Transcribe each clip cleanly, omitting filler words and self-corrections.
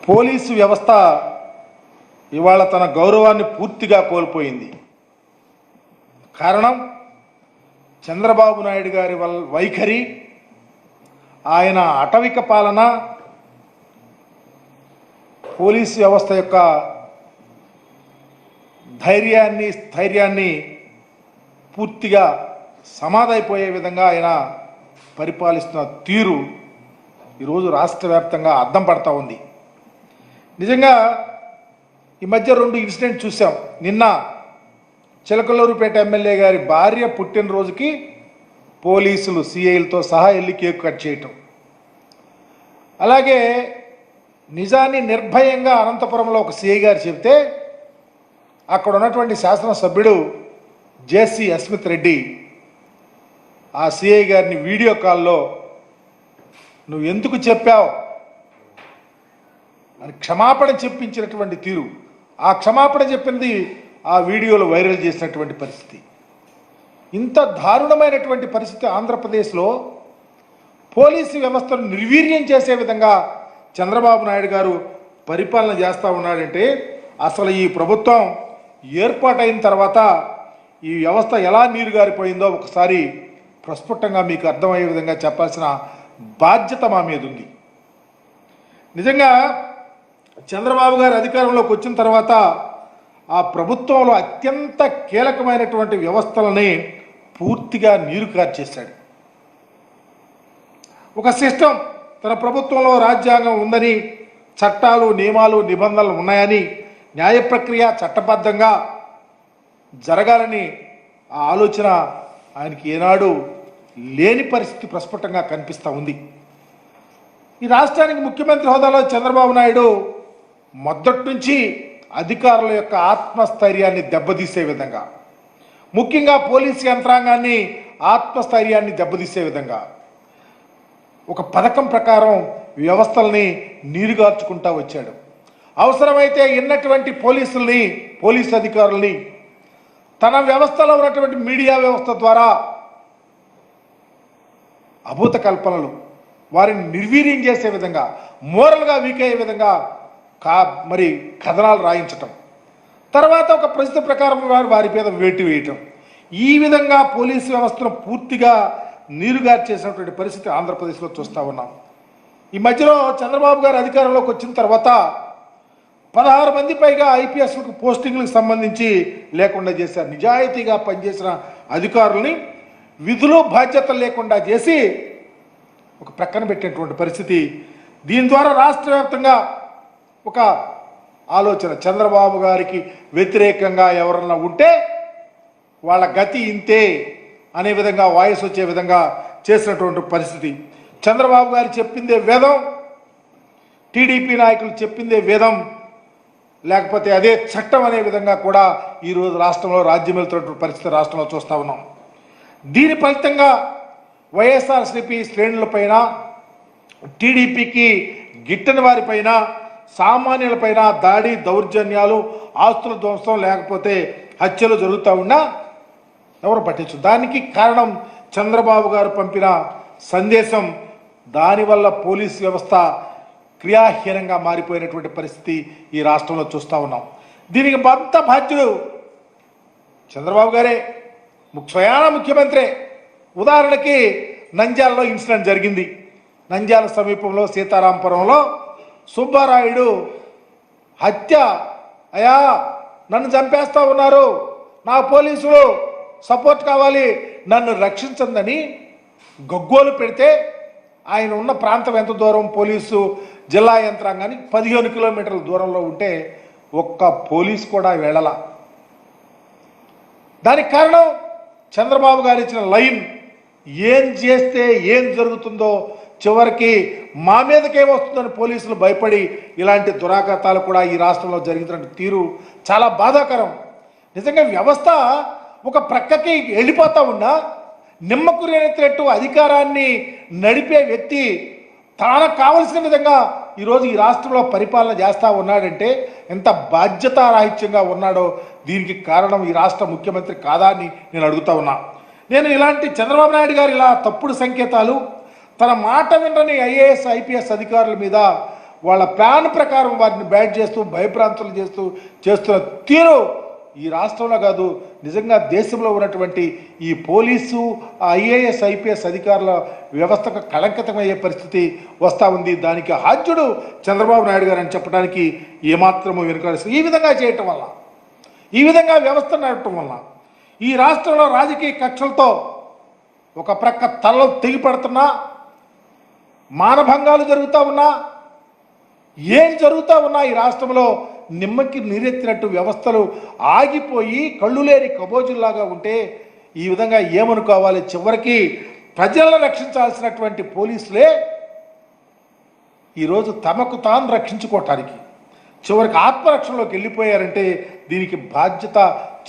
Police వ్యవస్థ ఇవాళ తన గౌరవాన్ని పూర్తిగా కోల్పోయింది. కారణం చంద్రబాబు నాయుడు గారి వైఖరి, ఆయన అటవిక పాలన, పోలీసు వ్యవస్థ యొక్క స్థైర్యాన్ని పూర్తిగా సమాధైపోయే విధంగా ఆయన పరిపాలిస్తున్న తీరు ఈరోజు రాష్ట్ర వ్యాప్తంగా అద్దం పడతా ఉంది. నిజంగా ఈ మధ్య 2 ఇన్సిడెంట్ చూసాం. నిన్న చిలకలూరుపేట ఎమ్మెల్యే గారి భార్య పుట్టినరోజుకి పోలీసులు సిఐలతో సహా వెళ్ళి కేక్ కట్ చేయటం, అలాగే నిజాన్ని నిర్భయంగా అనంతపురంలో ఒక సిఐ గారు చెబితే అక్కడ ఉన్నటువంటి శాసనసభ్యుడు జేసీ అస్మిత్ రెడ్డి ఆ సిఐ గారిని వీడియో కాల్లో నువ్వు ఎందుకు చెప్పావు అని క్షమాపణ చెప్పించినటువంటి తీరు, ఆ క్షమాపణ చెప్పింది ఆ వీడియోలో వైరల్ చేసినటువంటి పరిస్థితి. ఇంత దారుణమైనటువంటి పరిస్థితి ఆంధ్రప్రదేశ్లో పోలీసు వ్యవస్థను నిర్వీర్యం చేసే విధంగా చంద్రబాబు నాయుడు గారు పరిపాలన చేస్తూ ఉన్నాడంటే అసలు ఈ ప్రభుత్వం ఏర్పాటైన తర్వాత ఈ వ్యవస్థ ఎలా నీరుగారిపోయిందో ఒకసారి ప్రస్ఫుటంగా మీకు అర్థమయ్యే విధంగా చెప్పాల్సిన బాధ్యత మా మీద ఉంది. నిజంగా చంద్రబాబు గారు అధికారంలోకి వచ్చిన తర్వాత ఆ ప్రభుత్వంలో అత్యంత కీలకమైనటువంటి వ్యవస్థలని పూర్తిగా నీరు కార్చేశాడు. ఒక సిస్టమ్, తన ప్రభుత్వంలో రాజ్యాంగం ఉందని, చట్టాలు నియమాలు నిబంధనలు ఉన్నాయని, న్యాయ ప్రక్రియ చట్టబద్ధంగా జరగాలని ఆ ఆలోచన ఆయనకి ఏనాడు లేని పరిస్థితి ప్రస్ఫుటంగా కనిపిస్తూ ఉంది. ఈ రాష్ట్రానికి ముఖ్యమంత్రి హోదాలో చంద్రబాబు నాయుడు మొదటి నుంచి అధికారుల యొక్క ఆత్మస్థైర్యాన్ని దెబ్బతీసే విధంగా, ముఖ్యంగా పోలీసు యంత్రాంగాన్ని ఆత్మస్థైర్యాన్ని దెబ్బతీసే విధంగా ఒక పథకం ప్రకారం వ్యవస్థల్ని నీరుగార్చుకుంటూ వచ్చాడు. అవసరమైతే ఉన్నటువంటి పోలీసు అధికారుల్ని తన వ్యవస్థలో ఉన్నటువంటి మీడియా వ్యవస్థ ద్వారా అభూత కల్పనలు, వారిని నిర్వీర్యం చేసే విధంగా, మోరల్గా వీక్ అయ్యే విధంగా మరి కథనాలు రాయించటం, తర్వాత ఒక పరిస్థితి ప్రకారం వారి మీద వేటు వేయటం, ఈ విధంగా పోలీసు వ్యవస్థను పూర్తిగా నీరుగారి చేసినటువంటి పరిస్థితి ఆంధ్రప్రదేశ్లో చూస్తూ ఉన్నాం. ఈ మధ్యలో చంద్రబాబు గారు అధికారంలోకి వచ్చిన తర్వాత 16 మంది పైగా ఐపీఎస్లకు పోస్టింగ్లకు సంబంధించి లేకుండా చేశారు. నిజాయితీగా పనిచేసిన అధికారుల్ని విధులు బాధ్యతలు లేకుండా చేసి ఒక ప్రక్కన పెట్టినటువంటి పరిస్థితి. దీని ద్వారా రాష్ట్ర వ్యాప్తంగా ఒక ఆలోచన, చంద్రబాబు గారికి వ్యతిరేకంగా ఎవరన్నా ఉంటే వాళ్ళ గతి ఇంతే అనే విధంగా వాయిస్ వచ్చే విధంగా చేసినటువంటి పరిస్థితి. చంద్రబాబు గారు చెప్పిందే వేదం, టీడీపీ నాయకులు చెప్పిందే వేదం, లేకపోతే అదే చట్టం అనే విధంగా కూడా ఈరోజు రాష్ట్రంలో రాజ్యం వెళ్తున్నటువంటి పరిస్థితి రాష్ట్రంలో చూస్తూ ఉన్నాం. దీని ఫలితంగా వైఎస్ఆర్సీపీ శ్రేణులపైన, టీడీపీకి గిట్టని వారిపైన, సామాన్యులపైన దాడి, దౌర్జన్యాలు, ఆస్తుల ధ్వంసం, లేకపోతే హత్యలు జరుగుతూ ఉన్నా ఎవరు పట్టించు. దానికి కారణం చంద్రబాబు గారు పంపిన సందేశం. దానివల్ల పోలీసు వ్యవస్థ క్రియాహీనంగా మారిపోయినటువంటి పరిస్థితి ఈ రాష్ట్రంలో చూస్తూ ఉన్నాం. దీనికి అంత బాధ్యుడు చంద్రబాబు గారే, స్వయాన ముఖ్యమంత్రే. ఉదాహరణకి నంద్యాలలో ఇన్సిడెంట్ జరిగింది. నంద్యాల సమీపంలో సీతారాంపురంలో సుబ్బారాయుడు హత్య, అయ్యా నన్ను చంపేస్తూ ఉన్నారు, నా పోలీసులు సపోర్ట్ కావాలి, నన్ను రక్షించందని గగ్గోలు పెడితే ఆయన ఉన్న ప్రాంతం ఎంత దూరం, పోలీసు జిల్లా యంత్రాంగానికి 15 కిలోమీటర్ల దూరంలో ఉంటే ఒక్క పోలీసు కూడా వెళ్ళాల. దానికి కారణం చంద్రబాబు గారు ఇచ్చిన లైన్. ఏం చేస్తే ఏం జరుగుతుందో, చివరికి మా మీదకేమొస్తుందని పోలీసులు భయపడి ఇలాంటి దురాఘాతాలు కూడా ఈ రాష్ట్రంలో జరిగిన తీరు చాలా బాధాకరం. నిజంగా వ్యవస్థ ఒక ప్రక్కకి వెళ్ళిపోతూ ఉన్నా నిమ్మకురేనెత్తినట్టు అధికారాన్ని నడిపే వ్యక్తి తనకు కావలసిన విధంగా ఈరోజు ఈ రాష్ట్రంలో పరిపాలన చేస్తూ ఉన్నాడంటే ఎంత బాధ్యతారాహిత్యంగా ఉన్నాడో దీనికి కారణం ఈ రాష్ట్ర ముఖ్యమంత్రి కాదా అని నేను అడుగుతా ఉన్నా. నేను ఇలాంటి చంద్రబాబు నాయుడు గారు ఇలా తప్పుడు సంకేతాలు, తన మాట వినని ఐఏఎస్ ఐపీఎస్ అధికారుల మీద వాళ్ళ ప్లాన్ ప్రకారం వారిని బ్యాట్ చేస్తూ భయభ్రాంతులు చేస్తున్న తీరు ఈ రాష్ట్రంలో కాదు, నిజంగా దేశంలో ఉన్నటువంటి ఈ పోలీసు ఐఏఎస్ ఐపీఎస్ అధికారుల వ్యవస్థకు కళంకితమయ్యే పరిస్థితి వస్తూ ఉంది. దానికి హాజ్యుడు చంద్రబాబు నాయుడు గారు అని చెప్పడానికి ఏమాత్రమూ వెనుకాడుస్తుంది. ఈ విధంగా చేయటం వల్ల, ఈ విధంగా వ్యవస్థ నడపటం వల్ల ఈ రాష్ట్రంలో రాజకీయ కక్షలతో ఒక ప్రక్క తలలు తెగిపడుతున్నా, మానభంగాలు జరుగుతూ ఉన్నా, ఏం జరుగుతూ ఉన్నా ఈ రాష్ట్రంలో నిమ్మకి నీరెత్తినట్టు వ్యవస్థలు ఆగిపోయి కళ్ళు లేని కబోజుల్లాగా ఉంటే ఈ విధంగా ఏమనుకోవాలి? చివరికి ప్రజలను రక్షించాల్సినటువంటి పోలీసులే ఈరోజు తమకు తాను రక్షించుకోవటానికి చివరికి ఆత్మరక్షణలోకి వెళ్ళిపోయారంటే దీనికి బాధ్యత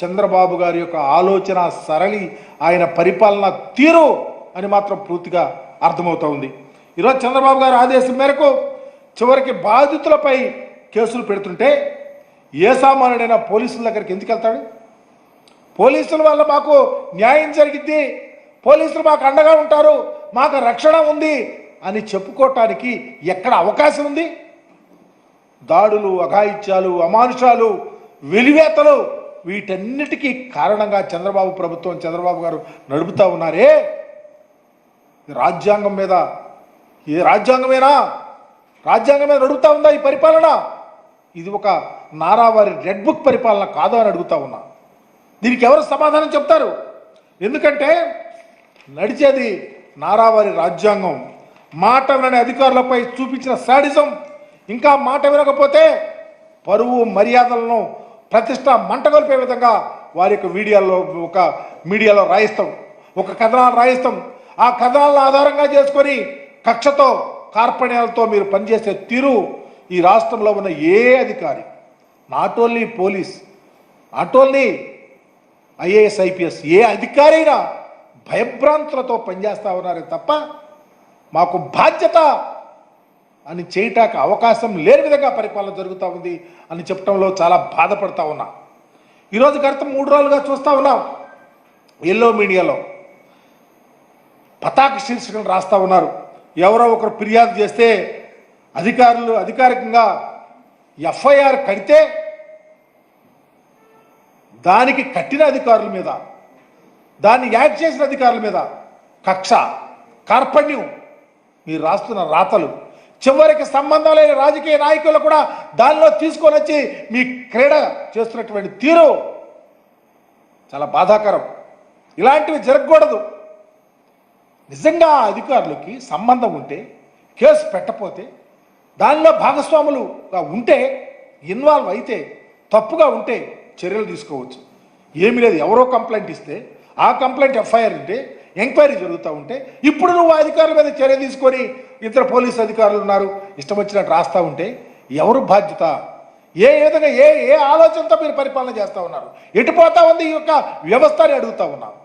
చంద్రబాబు గారి యొక్క ఆలోచన సరళి, ఆయన పరిపాలన తీరు అని మాత్రం పూర్తిగా అర్థమవుతూ ఉంది. ఈరోజు చంద్రబాబు గారి ఆదేశం మేరకు చివరికి బాధితులపై కేసులు పెడుతుంటే ఏ సామాన్యుడైనా పోలీసుల దగ్గరికి ఎందుకు వెళ్తాడు? పోలీసుల వల్ల మాకు న్యాయం జరిగింది, పోలీసులు మాకు అండగా ఉంటారు, మాకు రక్షణ ఉంది అని చెప్పుకోవటానికి ఎక్కడ అవకాశం ఉంది? దాడులు, అఘాయిత్యాలు, అమానుషాలు, వెలివేతలు వీటన్నిటికీ కారణంగా చంద్రబాబు ప్రభుత్వం, చంద్రబాబు గారు నడుపుతూ ఉన్నారే. రాజ్యాంగం మీద, ఏ రాజ్యాంగమేనా? రాజ్యాంగం మీద నడుపుతా ఉందా ఈ పరిపాలన? ఇది ఒక నారావారి రెడ్ బుక్ పరిపాలన కాదు అని అడుగుతా ఉన్నా. దీనికి ఎవరు సమాధానం చెప్తారు? ఎందుకంటే నడిచేది నారావారి రాజ్యాంగం. మాట వినని అధికారులపై చూపించిన శాడిజం, ఇంకా మాట వినకపోతే పరువు మర్యాదలను ప్రతిష్ట మంటగొల్పే విధంగా వారి యొక్క మీడియాలో రాయిస్తాం, ఒక కథనాలు రాయిస్తాం. ఆ కథనాలను ఆధారంగా చేసుకొని కక్షతో కార్పణ్యాలతో మీరు పనిచేసే తీరు ఈ రాష్ట్రంలో ఉన్న ఏ అధికారి, not only police, not only IAS IPS, ఏ అధికారి అయినా భయభ్రాంతులతో పనిచేస్తూ ఉన్నారే తప్ప మాకు బాధ్యత అని చేయటానికి అవకాశం లేని విధంగా పరిపాలన జరుగుతూ ఉంది అని చెప్పడంలో చాలా బాధపడతా ఉన్నా. ఈరోజు గత 3 రోజులుగా చూస్తూ ఉన్నాం, ఎల్లో మీడియాలో పతాక శీర్షికలు రాస్తూ ఉన్నారు. ఎవరో ఒకరు ఫిర్యాదు చేస్తే అధికారులు అధికారికంగా ఎఫ్ఐఆర్ కడితే దానికి కట్టిన అధికారుల మీద, దాన్ని యాక్ట్ చేసిన అధికారుల మీద కక్ష, కార్పణ్యం, మీరు రాస్తున్న రాతలు, చివరికి సంబంధం లేని రాజకీయ నాయకులు కూడా దానిలో తీసుకొని వచ్చి మీ క్రీడ చేస్తున్నటువంటి తీరు చాలా బాధాకరం. ఇలాంటివి జరగకూడదు. నిజంగా అధికారులకి సంబంధం ఉంటే, కేసు పెట్టకపోతే, దానిలో భాగస్వాములుగా ఉంటే, ఇన్వాల్వ్ అయితే, తప్పుగా ఉంటే చర్యలు తీసుకోవచ్చు. ఏమీ లేదు, ఎవరో కంప్లైంట్ ఇస్తే ఆ కంప్లైంట్ ఎఫ్ఐఆర్ ఉంటే, ఎంక్వైరీ జరుగుతూ ఉంటే, ఇప్పుడు నువ్వు అధికారుల మీద చర్య తీసుకొని ఇతర పోలీసు అధికారులు ఉన్నారు ఇష్టం వచ్చినట్టు రాస్తూ ఉంటే ఎవరు బాధ్యత? ఏ విధంగా ఏ ఆలోచనతో మీరు పరిపాలన చేస్తూ ఉన్నారు? ఎటుపోతా ఉంది ఈ యొక్క వ్యవస్థ అని అడుగుతూ ఉన్నాను.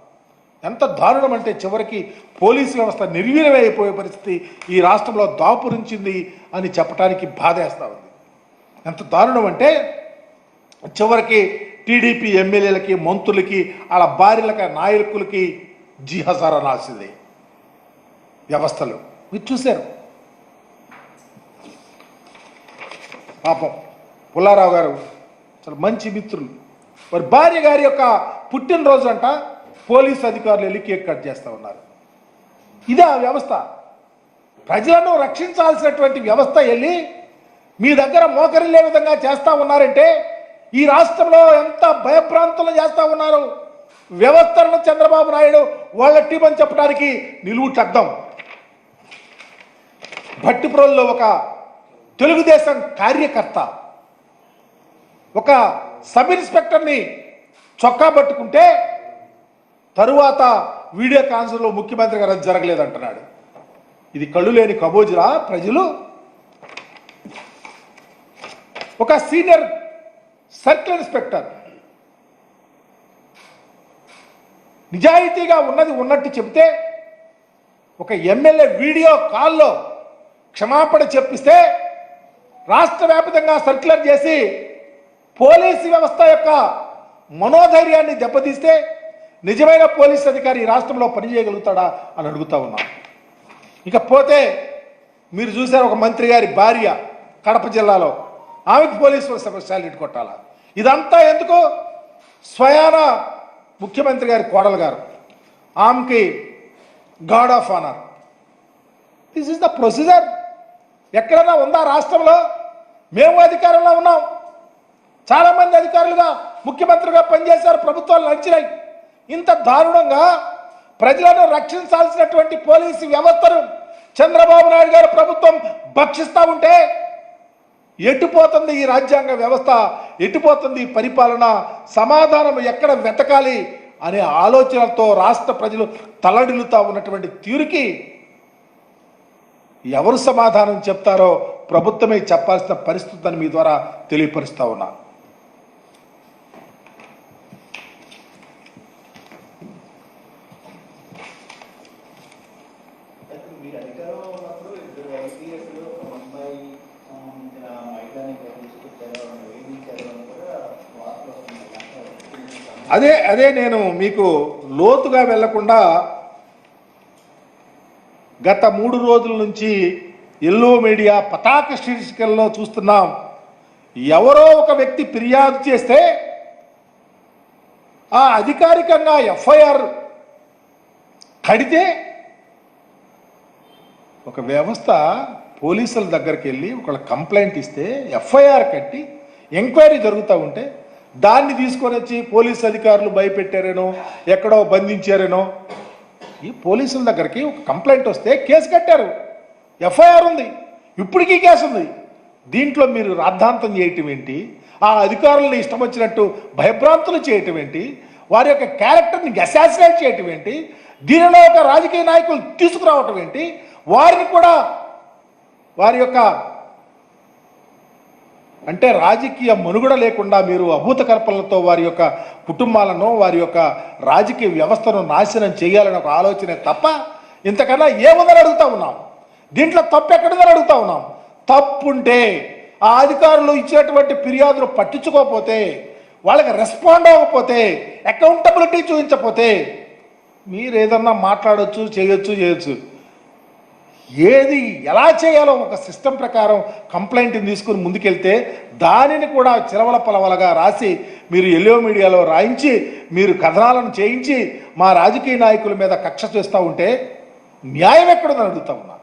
ఎంత దారుణం అంటే చివరికి పోలీసు వ్యవస్థ నిర్వీర్యమైపోయే పరిస్థితి ఈ రాష్ట్రంలో దాపురించింది అని చెప్పడానికి బాధేస్తూ ఉంది. ఎంత దారుణం అంటే చివరికి టీడీపీ ఎమ్మెల్యేలకి, మంత్రులకి, వాళ్ళ భార్యలకి, నాయకులకి జిహజారా నాసింది వ్యవస్థలు. మీరు చూశారు పాపం పుల్లారావు గారు చాలా మంచి మిత్రులు, వారి భార్య గారి యొక్క పుట్టినరోజు అంట పోలీసు అధికారులు వెళ్ళి కేక్ కట్ చేస్తూ ఉన్నారు. ఇదే ఆ వ్యవస్థ. ప్రజలను రక్షించాల్సినటువంటి వ్యవస్థ వెళ్ళి మీ దగ్గర మోకరిల్లే విధంగా చేస్తూ ఉన్నారంటే ఈ రాష్ట్రంలో ఎంత భయభ్రాంతులు చేస్తూ ఉన్నారు. వ్యవస్థలను చంద్రబాబు నాయుడు వాళ్ళ టీం అని చెప్పడానికి నిలువుటద్దం. భట్టిప్రోల్లో ఒక తెలుగుదేశం కార్యకర్త ఒక సబ్ ఇన్స్పెక్టర్ని చొక్కా పట్టుకుంటే తరువాత వీడియో కాన్ఫరెన్స్లో ముఖ్యమంత్రి గారు అది జరగలేదంటున్నాడు. ఇది కళ్ళు లేని కబోజులా ప్రజలు? ఒక సీనియర్ సర్కిల్ ఇన్స్పెక్టర్ నిజాయితీగా ఉన్నది ఉన్నట్టు చెబితే ఒక ఎమ్మెల్యే వీడియో కాల్లో క్షమాపణ చెప్పిస్తే రాష్ట్ర వ్యాప్తంగా సర్క్యులర్ చేసి పోలీసు వ్యవస్థ యొక్క మనోధైర్యాన్ని దెబ్బతీస్తే నిజమైన పోలీస్ అధికారి ఈ రాష్ట్రంలో పనిచేయగలుగుతాడా అని అడుగుతా ఉన్నాం. ఇకపోతే మీరు చూసారు ఒక మంత్రి గారి భార్య కడప జిల్లాలో, ఆమెకు పోలీసు స్పెషాలిటీ కొట్టాలా? ఇదంతా ఎందుకు? స్వయాన ముఖ్యమంత్రి గారి కోడలు గారు, ఆమెకి guard of honour. This is the procedure. ఎక్కడన్నా ఉందా రాష్ట్రంలో? మేము అధికారంలో ఉన్నాం, చాలామంది అధికారులుగా ముఖ్యమంత్రిగా పనిచేశారు, ప్రభుత్వాలు నడిచినాయి. ఇంత దారుణంగా ప్రజలను రక్షించాల్సినటువంటి పోలీసు వ్యవస్థను చంద్రబాబు నాయుడు గారు ప్రభుత్వం భక్షిస్తూ ఉంటే ఎటుపోతుంది ఈ రాజ్యాంగ వ్యవస్థ, ఎటుపోతుంది ఈ పరిపాలన? సమాధానం ఎక్కడ వెతకాలి అనే ఆలోచనలతో రాష్ట్ర ప్రజలు తల్లడిల్లుతా ఉన్నటువంటి తీరుకి ఎవరు సమాధానం చెప్తారో ప్రభుత్వమే చెప్పాల్సిన పరిస్థితిని మీ ద్వారా తెలియపరుస్తా ఉన్నా. అదే నేను మీకు లోతుగా వెళ్లకుండా గత 3 రోజుల నుంచి ఎల్లో మీడియా పతాక శీర్షికల్లో చూస్తున్నాం. ఎవరో ఒక వ్యక్తి ఫిర్యాదు చేస్తే ఆ అధికారికంగా ఎఫ్ఐఆర్ కడితే ఒక వ్యవస్థ పోలీసుల దగ్గరికి వెళ్ళి ఒకళ్ళ కంప్లైంట్ ఇస్తే ఎఫ్ఐఆర్ కట్టి ఎంక్వైరీ జరుగుతూ ఉంటే దాన్ని తీసుకొని వచ్చి పోలీసు అధికారులు భయపెట్టారేనో, ఎక్కడో బంధించారేనో. ఈ పోలీసుల దగ్గరికి ఒక కంప్లైంట్ వస్తే కేసు కట్టారు, ఎఫ్ఐఆర్ ఉంది, ఇప్పటికీ కేసు ఉంది. దీంట్లో మీరు రాద్ధాంతం చేయటం ఏంటి? ఆ అధికారులను ఇష్టం వచ్చినట్టు భయభ్రాంతులు చేయటం ఏంటి? వారి యొక్క క్యారెక్టర్ని అసాసినేట్ చేయటం ఏంటి? దీనిలో ఒక రాజకీయ నాయకులు తీసుకురావటం ఏంటి? వారిని కూడా వారి యొక్క అంటే రాజకీయ మనుగడ లేకుండా మీరు అభూత కల్పనలతో వారి యొక్క కుటుంబాలను, వారి యొక్క రాజకీయ వ్యవస్థను నాశనం చేయాలని ఒక ఆలోచనే తప్ప ఇంతకన్నా ఏముందని అడుగుతా ఉన్నాం. దీంట్లో తప్పు ఎక్కడుందని అడుగుతా ఉన్నాం. తప్పుంటే ఆ అధికారులు ఇచ్చేటువంటి ఫిర్యాదులు పట్టించుకోకపోతే, వాళ్ళకి రెస్పాండ్ అవ్వకపోతే, అకౌంటబిలిటీ చూపించకపోతే మీరు ఏదన్నా మాట్లాడచ్చు, చేయొచ్చు. ఏది ఎలా చేయాలో ఒక సిస్టమ్ ప్రకారం కంప్లైంట్ని తీసుకుని ముందుకెళ్తే దానిని కూడా చిలవల పలవలగా రాసి మీరు ఎల్లో మీడియాలో రాయించి మీరు కథనాలను చేయించి మా రాజకీయ నాయకుల మీద కక్ష చేస్తూ ఉంటే న్యాయం ఎక్కడుందని అడుగుతా ఉన్నా.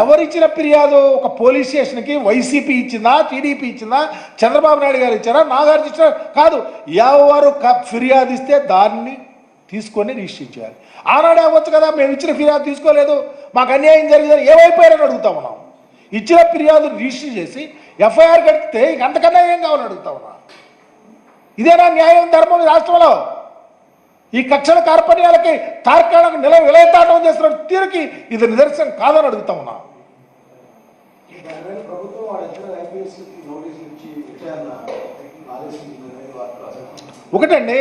ఎవరిచ్చిన ఫిర్యాదు? ఒక పోలీస్ స్టేషన్కి వైసీపీ ఇచ్చిందా, టీడీపీ ఇచ్చిందా, చంద్రబాబు నాయుడు గారు ఇచ్చారా, నాగార్జున ఇచ్చారా? కాదు, ఎవరు ఫిర్యాదు ఇస్తే దాన్ని తీసుకొని రిజిస్టర్ చేయాలి. ఆనాడే అవ్వచ్చు కదా, మేము ఇచ్చిన ఫిర్యాదు తీసుకోలేదు, మాకు అన్యాయం జరిగిందని ఏమైపోయారని అడుగుతా ఉన్నాం. ఇచ్చిన ఫిర్యాదు రిజిస్టర్ చేసి ఎఫ్ఐఆర్ కడితే అంతకన్నా ఏం కావాలని అడుగుతా ఉన్నా. ఇదేనా న్యాయం, ధర్మం ఈ రాష్ట్రంలో? ఈ కక్షల కార్పణ్యాలకి తార్కాణకు విలయతాటం చేస్తున్న తీరుకి ఇది నిదర్శనం కాదని అడుగుతా ఉన్నా. ఒకటండి,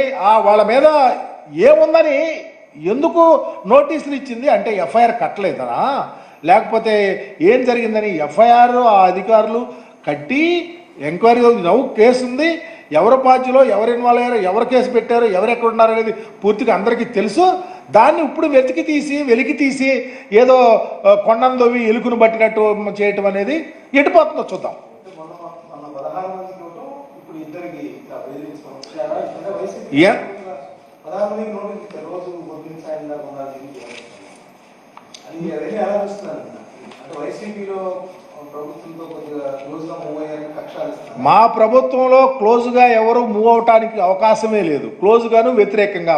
వాళ్ళ మీద ఏముందని ఎందుకు నోటీసులు ఇచ్చింది అంటే ఎఫ్ఐఆర్ కట్టలేదనా, లేకపోతే ఏం జరిగిందని? ఎఫ్ఐఆర్ ఆ అధికారులు కట్టి ఎంక్వైరీ నవ్వు కేసు ఉంది, ఎవరు బాధ్యులో, ఎవరు ఇన్వాల్వ్ అయ్యారో, ఎవరు కేసు పెట్టారో, ఎవరు ఎక్కడ ఉన్నారో అనేది పూర్తిగా అందరికీ తెలుసు. దాన్ని ఇప్పుడు వెలికి తీసి ఏదో కొండందోవి ఎలుకను పట్టినట్టు చేయటం అనేది ఎటుపోతుందో చూద్దాం. మా ప్రభుత్వంలో క్లోజ్గా ఎవరు మూవ్ అవటానికి అవకాశమే లేదు. క్లోజ్గాను వ్యతిరేకంగా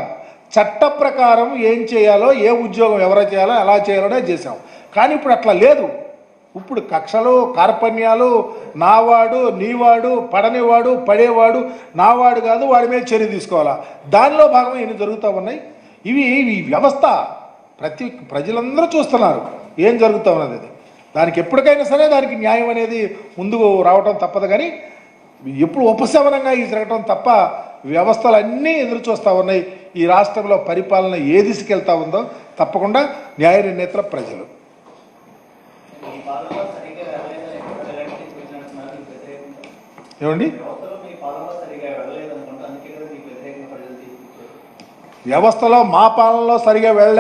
చట్ట ప్రకారం ఏం చేయాలో, ఏ ఉద్యోగం ఎవరు చేయాలో, ఎలా చేయాలోనే చేసాం. కానీ ఇప్పుడు అట్లా లేదు. ఇప్పుడు కక్షలు, కార్పణ్యాలు, నావాడు, నీవాడు, పడనివాడు, పడేవాడు, నావాడు కాదు, వాడి మీద చర్య తీసుకోవాలా, దానిలో భాగంగా ఇన్ని జరుగుతూ ఉన్నాయి. ఈ వ్యవస్థ ప్రజలందరూ చూస్తున్నారు ఏం జరుగుతూ ఉన్నది. దానికి ఎప్పటికైనా సరే దానికి న్యాయం అనేది ముందుకు రావటం తప్పదు. కానీ ఎప్పుడు ఉపశమనంగా ఇది జరగటం తప్ప వ్యవస్థలన్నీ ఎదురు చూస్తూ ఉన్నాయి. ఈ రాష్ట్రంలో పరిపాలన ఏ దిశకెళ్తా ఉందో తప్పకుండా న్యాయ నిర్ణేతల ప్రజలు. ఏమండి, వ్యవస్థలో మా పాలనలో సరిగా వెళ్ళలేదు.